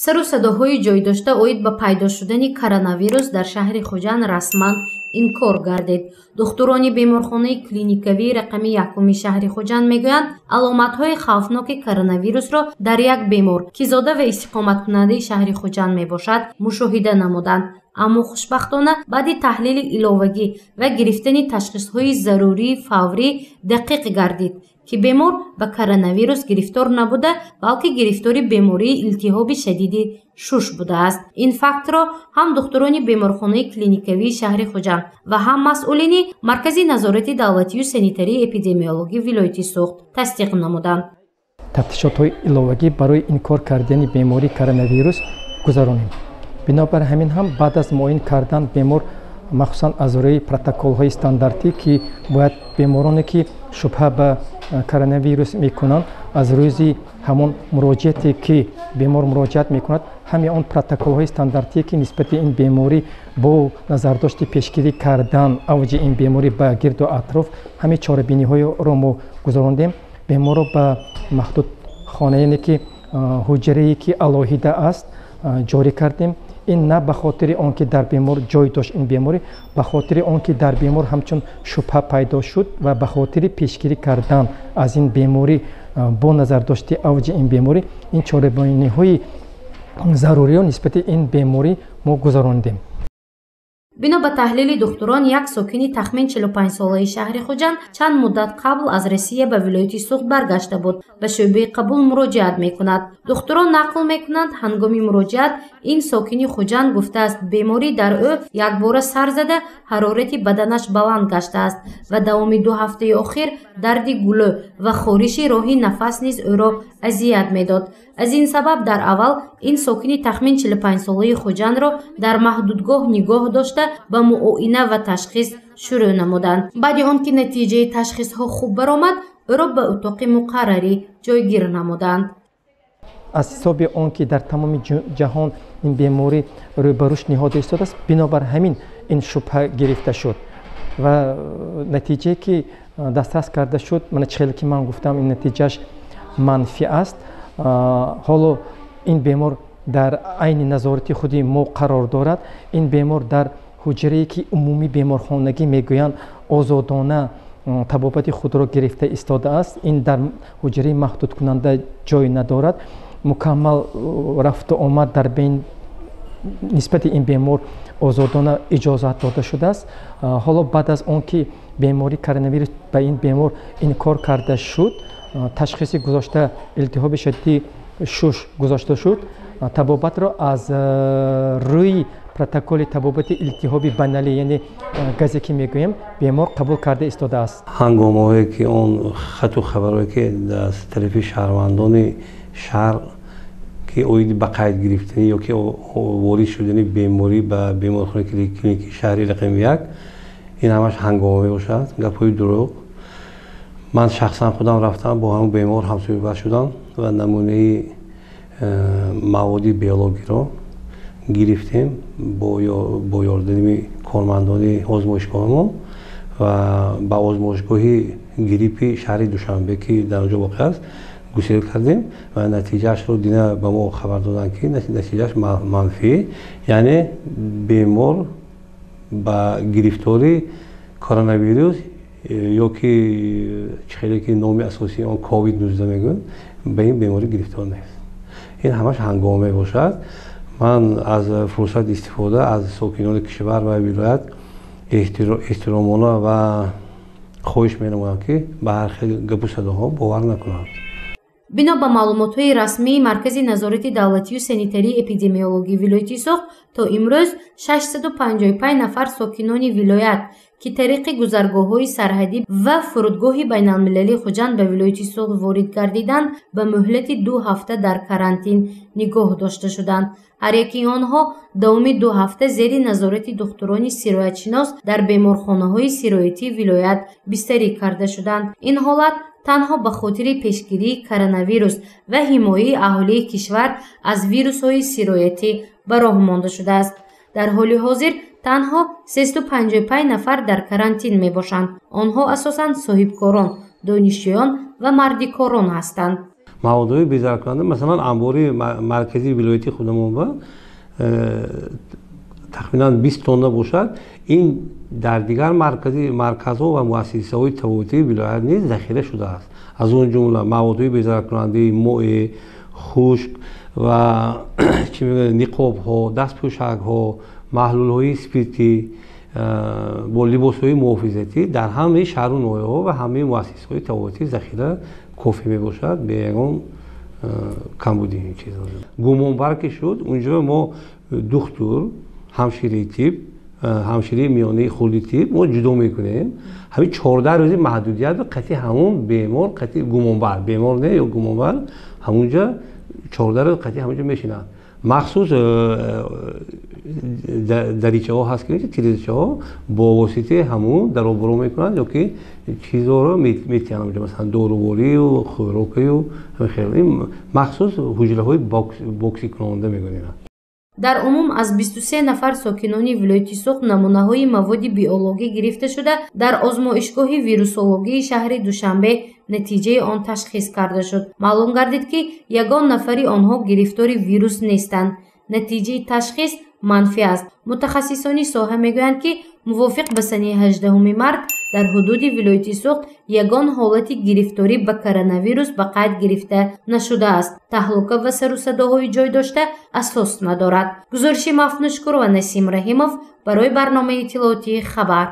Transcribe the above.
сару садоҳои ҷойдошта оид ба пайдо шудани коронавирус дар шаҳри Хуҷанд расман инкор гардид. Духтурони беморхонаи клиникавии рақами якуми шаҳри Хуҷанд мегӯянд, аломатҳои хавфноки коронавирусро дар як бемор, ки зода ва истиқоматкунандаи шаҳри Хуҷанд мебошад, мушоҳида намуданд. аммо хушбахтона баъди таҳлили иловагӣ ва гирифтани ташхисҳои зарурии фаврӣ дақиқ гардид, ки бемор ба коронавирус гирифтор набуда, балки гирифтори бемории илтиҳоби шадиди шуш будааст. Ин фактро ҳам духтурони беморхонаи клиникавии шаҳри Хуҷанд ва ҳам масъулини маркази назорати давлатию санитарии эпидемиологӣ вилояти Суғд тасдиқ намуданд. тафтишотҳои иловагӣ барои инкор кардани бемории коронавирус гузаронем. бинобар ҳамин ҳам баъд аз муоин кардан бемор, махсусан аз рӯи протоколҳои стандартӣ, ки бояд бемороне ки шубҳа ба коронавирус мекунанд, аз рӯзи ҳамон муроҷиате ки бемор муроҷиат мекунад, ҳами он протоколҳои стандартие ки нисбати ин беморӣ бо назардошти пешгирӣ кардан авҷи ин беморӣ ба гирду атроф, ҳами чорабиниҳоро мо гузарондем. беморро ба махдуд хона, яъне ки ҳуҷрае ки алоҳида аст, ҷорӣ кардем. ин на ба хотири он ки дар бемор ҷой дошт ин беморӣ, ба хотири он ки дар бемор ҳамчун шубҳа пайдо шуд ва ба хотири пешгирӣ кардан аз ин беморӣ бо назардошти авҷи ин беморӣ, ин чорабиниҳои заруриро нисбати ин беморӣ мо гузарондем. бино ба таҳлили духтурон, як сокини тахмин 45-солаи шаҳри Хуҷанд чанд муддат қабл аз Россия ба вилояти Суғд баргашта буд, ба шӯъбаи қабул муроҷиат мекунад. духтурон нақл мекунанд, ҳангоми муроҷиат ин сокини Хуҷанд гуфтааст, беморӣ дар ӯ якбора сар зада, ҳарорати баданаш баланд гаштааст ва давоми 2 ҳафтаи охир дарди гулӯ ва хориши роҳи нафас низ ӯро азият медод. аз ин сабаб дар аввал ин сокини тахмин 45-солаи Хуҷандро дар маҳдудгоҳ нигоҳ дошта ба муоина ва ташхис шурӯъ намуданд. баъди он ки натиҷаи ташхисҳо хуб баромад, ӯро ба утоқи муқаррарӣ ҷойгир намуданд. аз ҳисоби он ки дар тамоми ҷаҳон ин беморӣ рӯй ба рушд ниҳода истодааст, бинобар ҳамин ин шубҳа гирифта шуд ва натиҷае ки дастрас карда шуд, чхеле ки ман гуфтам, ин натиҷааш манфӣ аст. ҳоло ин бемор дар айни назорати худи мо қарор дорад. ин бемор дар ҳуҷрае ки умумӣ беморхонагӣ мегӯянд озодона табобати худро гирифта истодааст. ин дар ҳуҷраи маҳдудкунанда ҷой надорад. мукаммал рафту омад дар бейн нисбати ин бемор озодона иҷозат дода шудааст. ҳоло баъд аз он ки бемори коронавирус ба ин бемор инкор карда шуд, ташхиси гузошта илтиҳоби шадиди шуш гузошта шуд, табобатро аз рӯи протоколи табобати илтиҳоби баналӣ, яъне газе ки мегӯем, бемор қабул карда истодааст. ҳангомае ки он хату хабарое ки аз тарафи шаҳрвандони шаҳр ки оиди ба қайд гирифтани ё ки ворид шудани беморӣ ба беморхонаи клиники шаҳри рақами 1, ин ҳамаш ҳангома мебошад, гапҳои дурӯғ. ман шахсан худам рафтам, бо ҳамон бемор ҳамсуҳбат шудам ва намунаи маводи биологиро гирифтем бо ёрдами кормандони озмоишгоҳамон ва ба озмоишгоҳи гриппи шаҳри Душанбе ки дар онҷо воқеъ аст гусел кардем ва натиҷаашро дина ба мо хабар доданд ки натиҷааш манфӣ, яъне бемор ба гирифтори коронавирус ё ки хеле ки номи асосии он COVID-19 мегӯянд, ба ин беморӣ гирифтор нест. ин ҳамаш ҳангома мебошад. ман аз фурсат истифода аз сокинони кишвар ва вилоят эҳтиромона ва хоҳиш менамоям ки ба ҳар хел гапу садоҳо бовар накунанд. бино ба маълумотҳои расмии маркази назорати давлатию санитарии эпидемиологии вилояти Суғд, то имрӯз 655 нафар сокинони вилоят ки тариқи гузаргоҳҳои сарҳадӣ ва фурудгоҳи байналмилалии Хуҷанд ба вилояти Суғд ворид гардиданд, ба муҳлати 2 ҳафта дар карантин нигоҳ дошта шуданд. ҳар якии онҳо давоми 2 ҳафта зери назорати духтурони сироятшинос дар беморхонаҳои сироятии вилоят бистарӣ карда шуданд. ин ҳолат танҳо ба хотири пешгирии коронавирус ва ҳимояи аҳолии кишвар аз вирусҳои сироятӣ ба роҳ монда шудааст. дар ҳоли ҳозир танҳо 355 нафар дар карантин мебошанд. онҳо асосан соҳибкорон, донишҷӯён ва мардикорон ҳастанд. маводҳои безараркунанда масалан анбори марказии вилояти худамонба тахминан 20 тонна бошад. ин дар дигар марказҳо ва муассисаҳои табобатии вилоят низ захира шудааст. аз он ҷумла маводҳои безараркунандаи моъе, хушк ва чӣ мегӯяд ниқобҳо, дастпӯшакҳо, маҳлулҳои спиртӣ бо либосҳои муҳофизатӣ дар ҳамаи шаҳру ноҳияҳо ва ҳамаи муассисаҳои табобатӣ захира кофӣ мебошад бе ягон камбуди ин чизҳо. гумонбар ки шуд, унҷо мо духтур, ҳамширии тиб, ҳамширии миёнаи хурди тиб мо ҷудо мекунем. ҳамин 14 рӯзи маҳдудият ва қатъи ҳамон бемор, қатъи гумонбар, бемор не ё гумонбар ҳамунҷа 14 рӯз қатъи ҳамунҷа мешинад. махсус даричаҳо ҳаст ки тирезачаҳо бо воситаи ҳамун даробаро мекунанд ёки чизҳоро метиҳанд онҷа масалан доруворию хӯрокаю ин махсус ҳуҷраҳои боксикунонда мегӯянд. дар умум аз 23 нафар сокинони вилояти Суғд намунаҳои маводи биологӣ гирифта шуда дар озмоишгоҳи вирусологии шаҳри Душанбе натиҷаи он ташхис карда шуд. маълум гардид ки ягон нафари онҳо гирифтори вирус нестанд. натиҷаи ташхис манфӣ аст. мутахассисони соҳа мегӯянд ки мувофиқ ба сани 18 март дар ҳудуди вилояти Суғд ягон ҳолати гирифторӣ ба коронавирус ба қайд гирифта нашудааст. таҳлука ва сарусадоҳои ҷой дошта асос надорад. гузориши Мафнушкур ва Насим Раҳимов барои барномаи иттилоотии Хабар.